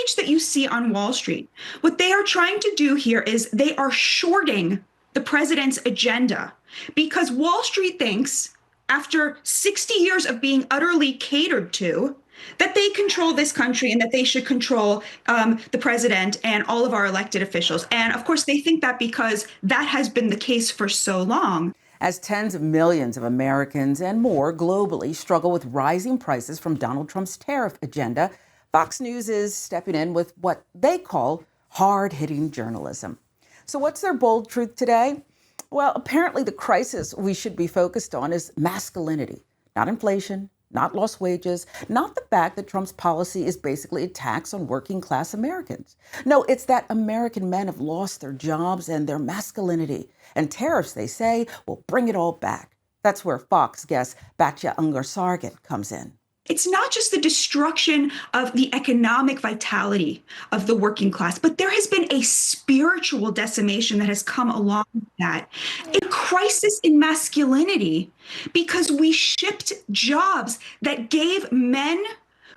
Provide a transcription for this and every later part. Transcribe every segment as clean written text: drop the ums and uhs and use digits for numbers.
exchange that you see on Wall Street, what they are trying to do here is they are shorting the president's agenda because Wall Street thinks, after 60 years of being utterly catered to, that they control this country and that they should control the president and all of our elected officials. And of course, they think that because that has been the case for so long. As tens of millions of Americans and more globally struggle with rising prices from Donald Trump's tariff agenda, Fox News is stepping in with what they call hard-hitting journalism. So what's their bold truth today? Well, apparently the crisis we should be focused on is masculinity, not inflation, not lost wages, not the fact that Trump's policy is basically a tax on working class Americans. No, it's that American men have lost their jobs and their masculinity. And tariffs, they say, will bring it all back. That's where Fox guest Batya Ungar-Sargon comes in. It's not just the destruction of the economic vitality of the working class, but there has been a spiritual decimation that has come along with that. A crisis in masculinity because we shipped jobs that gave men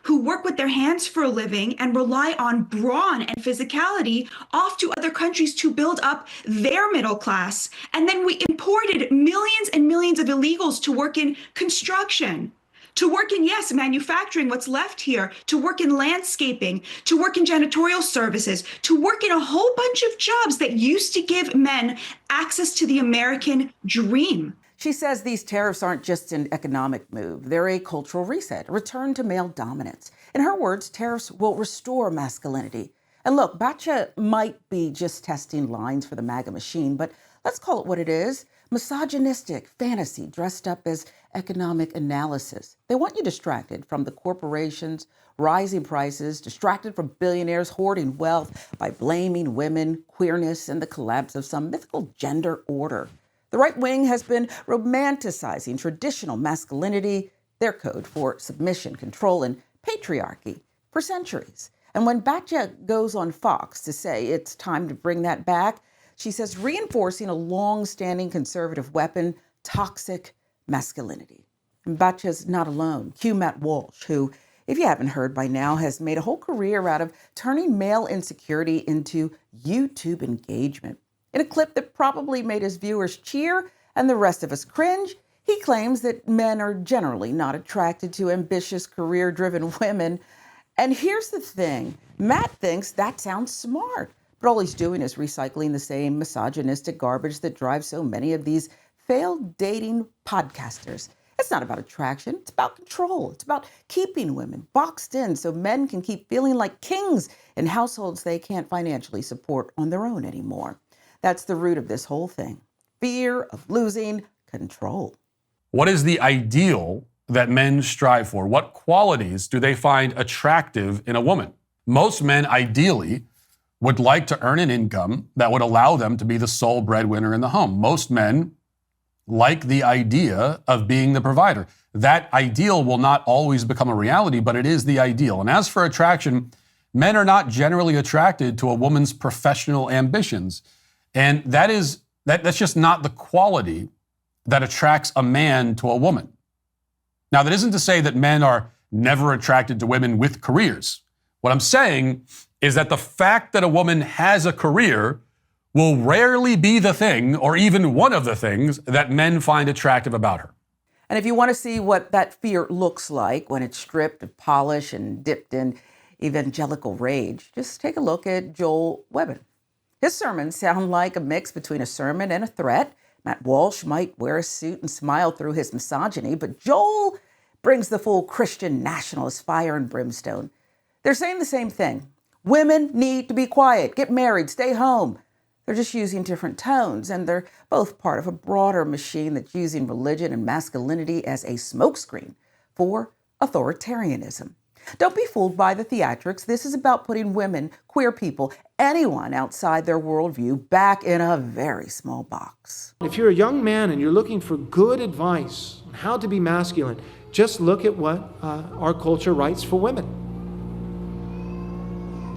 who work with their hands for a living and rely on brawn and physicality off to other countries to build up their middle class. And then we imported millions and millions of illegals to work in construction, to work in, yes, manufacturing, what's left here, to work in landscaping, to work in janitorial services, to work in a whole bunch of jobs that used to give men access to the American dream. She says these tariffs aren't just an economic move. They're a cultural reset, a return to male dominance. In her words, tariffs will restore masculinity. And look, Batya might be just testing lines for the MAGA machine, but let's call it what it is. Misogynistic fantasy dressed up as economic analysis. They want you distracted from the corporations, rising prices, distracted from billionaires hoarding wealth by blaming women, queerness, and the collapse of some mythical gender order. The right wing has been romanticizing traditional masculinity, their code for submission, control, and patriarchy, for centuries. And when Batya goes on Fox to say it's time to bring that back, she says reinforcing a long-standing conservative weapon, toxic masculinity. And Batya's not alone. Cue Matt Walsh, who, if you haven't heard by now, has made a whole career out of turning male insecurity into YouTube engagement. In a clip that probably made his viewers cheer and the rest of us cringe, he claims that men are generally not attracted to ambitious, career-driven women. And here's the thing, Matt thinks that sounds smart, but all he's doing is recycling the same misogynistic garbage that drives so many of these failed dating podcasters. It's not about attraction, it's about control. It's about keeping women boxed in so men can keep feeling like kings in households they can't financially support on their own anymore. That's the root of this whole thing. Fear of losing control. What is the ideal that men strive for? What qualities do they find attractive in a woman? Most men, ideally, would like to earn an income that would allow them to be the sole breadwinner in the home. Most men like the idea of being the provider. That ideal will not always become a reality, but it is the ideal. And as for attraction, men are not generally attracted to a woman's professional ambitions. And that's just not the quality that attracts a man to a woman. Now, that isn't to say that men are never attracted to women with careers. What I'm saying is that the fact that a woman has a career will rarely be the thing, or even one of the things, that men find attractive about her. And if you want to see what that fear looks like when it's stripped of polish and dipped in evangelical rage, just take a look at Joel Webbin. His sermons sound like a mix between a sermon and a threat. Matt Walsh might wear a suit and smile through his misogyny, but Joel brings the full Christian nationalist fire and brimstone. They're saying the same thing. Women need to be quiet, get married, stay home. They're just using different tones, and they're both part of a broader machine that's using religion and masculinity as a smokescreen for authoritarianism. Don't be fooled by the theatrics. This is about putting women, queer people, anyone outside their worldview back in a very small box. If you're a young man and you're looking for good advice on how to be masculine, just look at what our culture writes for women.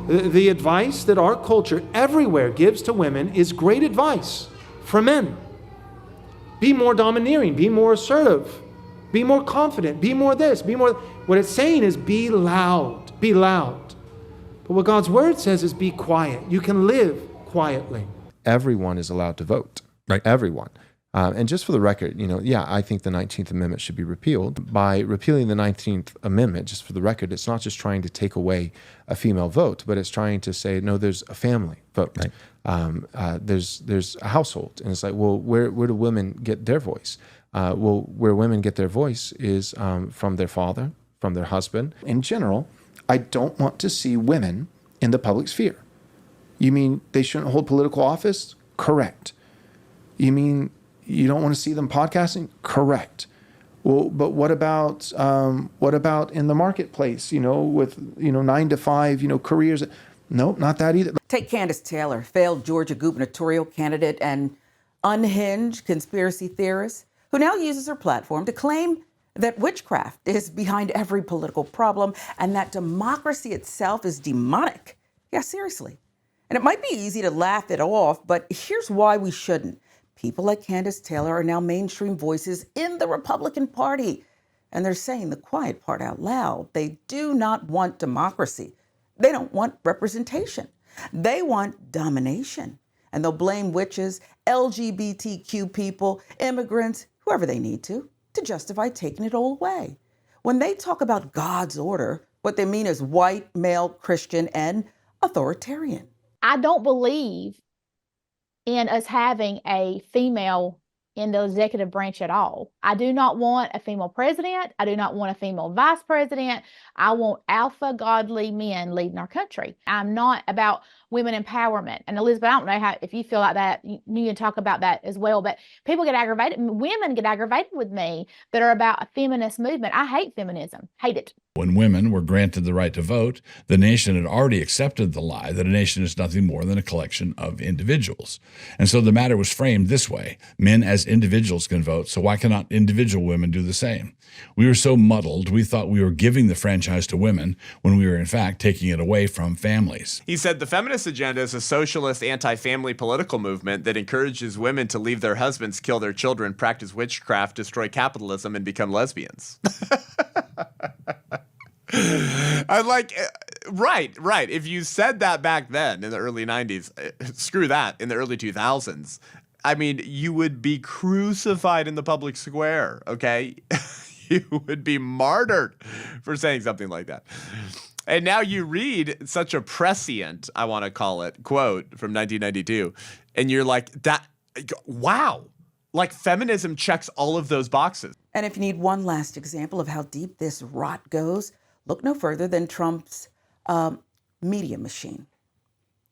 The advice that our culture everywhere gives to women is great advice for men. Be more domineering, be more assertive, be more confident, be more this, be more... What it's saying is be loud, be loud. But what God's word says is be quiet. You can live quietly. Everyone is allowed to vote. Right. Everyone. And just for the record, I think the 19th Amendment should be repealed. By repealing the 19th Amendment, just for the record, it's not just trying to take away a female vote, but it's trying to say, no, there's a family vote. Right. There's a household. And it's like, well, where do women get their voice? Where women get their voice is from their father, from their husband. In general, I don't want to see women in the public sphere. You mean they shouldn't hold political office? Correct. You mean you don't want to see them podcasting? Correct. Well, but what about in the marketplace, with 9 to 5, careers? Nope, not that either. Take Candace Taylor, failed Georgia gubernatorial candidate and unhinged conspiracy theorist, who now uses her platform to claim that witchcraft is behind every political problem and that democracy itself is demonic. Yeah, seriously. And it might be easy to laugh it off, but here's why we shouldn't. People like Candace Taylor are now mainstream voices in the Republican Party, and they're saying the quiet part out loud. They do not want democracy. They don't want representation. They want domination. And they'll blame witches, LGBTQ people, immigrants, whoever they need to justify taking it all away. When they talk about God's order, what they mean is white, male, Christian, and authoritarian. I don't believe in us having a female in the executive branch at all. I do not want a female president. I do not want a female vice president. I want alpha godly men leading our country. I'm not about women empowerment. And Elizabeth, I don't know if you feel like that. You can talk about that as well. But people get aggravated. Women get aggravated with me that are about a feminist movement. I hate feminism. Hate it. When women were granted the right to vote, the nation had already accepted the lie that a nation is nothing more than a collection of individuals. And so the matter was framed this way. Men as individuals can vote, so why cannot individual women do the same? We were so muddled, we thought we were giving the franchise to women when we were in fact taking it away from families. He said the feminist agenda is a socialist, anti-family political movement that encourages women to leave their husbands, kill their children, practice witchcraft, destroy capitalism, and become lesbians. I like, right. If you said that back then in the early 90s, screw that, in the early 2000s, I mean, you would be crucified in the public square, okay? You would be martyred for saying something like that. And now you read such a prescient, I want to call it, quote from 1992, and you're like, that, wow. Like feminism checks all of those boxes. And if you need one last example of how deep this rot goes, look no further than Trump's media machine.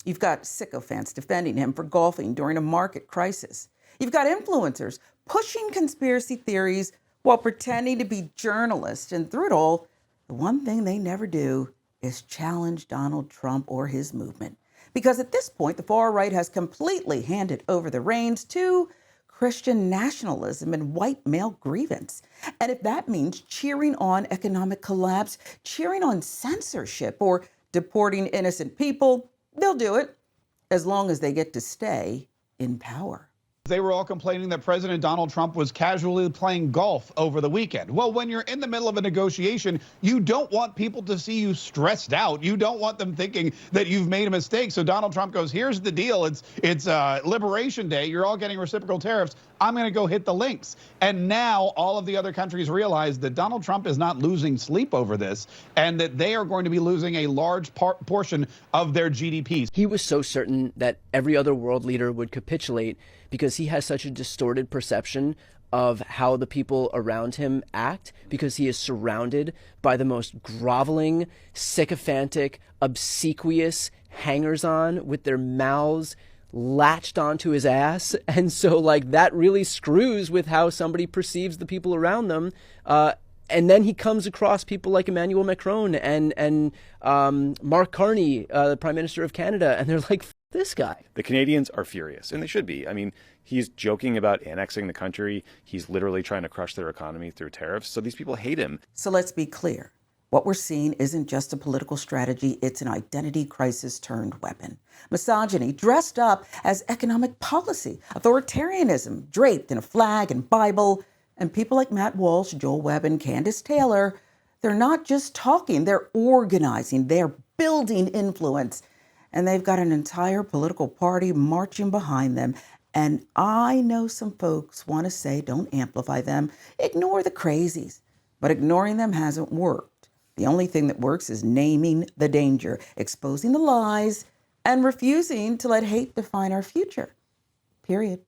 You've got sycophants defending him for golfing during a market crisis. You've got influencers pushing conspiracy theories while pretending to be journalists. And through it all, the one thing they never do is challenge Donald Trump or his movement. Because at this point, the far right has completely handed over the reins to Christian nationalism and white male grievance. And if that means cheering on economic collapse, cheering on censorship, or deporting innocent people, they'll do it as long as they get to stay in power. They were all complaining that President Donald Trump was casually playing golf over the weekend. Well, when you're in the middle of a negotiation, you don't want people to see you stressed out. You don't want them thinking that you've made a mistake. So Donald Trump goes, here's the deal. It's Liberation Day. You're all getting reciprocal tariffs. I'm going to go hit the links. And now all of the other countries realize that Donald Trump is not losing sleep over this and that they are going to be losing a large portion of their GDPs. He was so certain that every other world leader would capitulate because he has such a distorted perception of how the people around him act, because he is surrounded by the most groveling, sycophantic, obsequious hangers-on with their mouths latched onto his ass. And so like that really screws with how somebody perceives the people around them. And then he comes across people like Emmanuel Macron and Mark Carney, the Prime Minister of Canada, and they're like, this guy. The Canadians are furious, and they should be. I mean, he's joking about annexing the country. He's literally trying to crush their economy through tariffs. So these people hate him. So let's be clear. What we're seeing isn't just a political strategy, it's an identity crisis turned weapon. Misogyny dressed up as economic policy, authoritarianism draped in a flag and Bible, and people like Matt Walsh, Joel Webb, and Candace Taylor, they're not just talking, they're organizing, they're building influence. And they've got an entire political party marching behind them. And I know some folks want to say don't amplify them, ignore the crazies. But ignoring them hasn't worked. The only thing that works is naming the danger, exposing the lies, and refusing to let hate define our future. Period.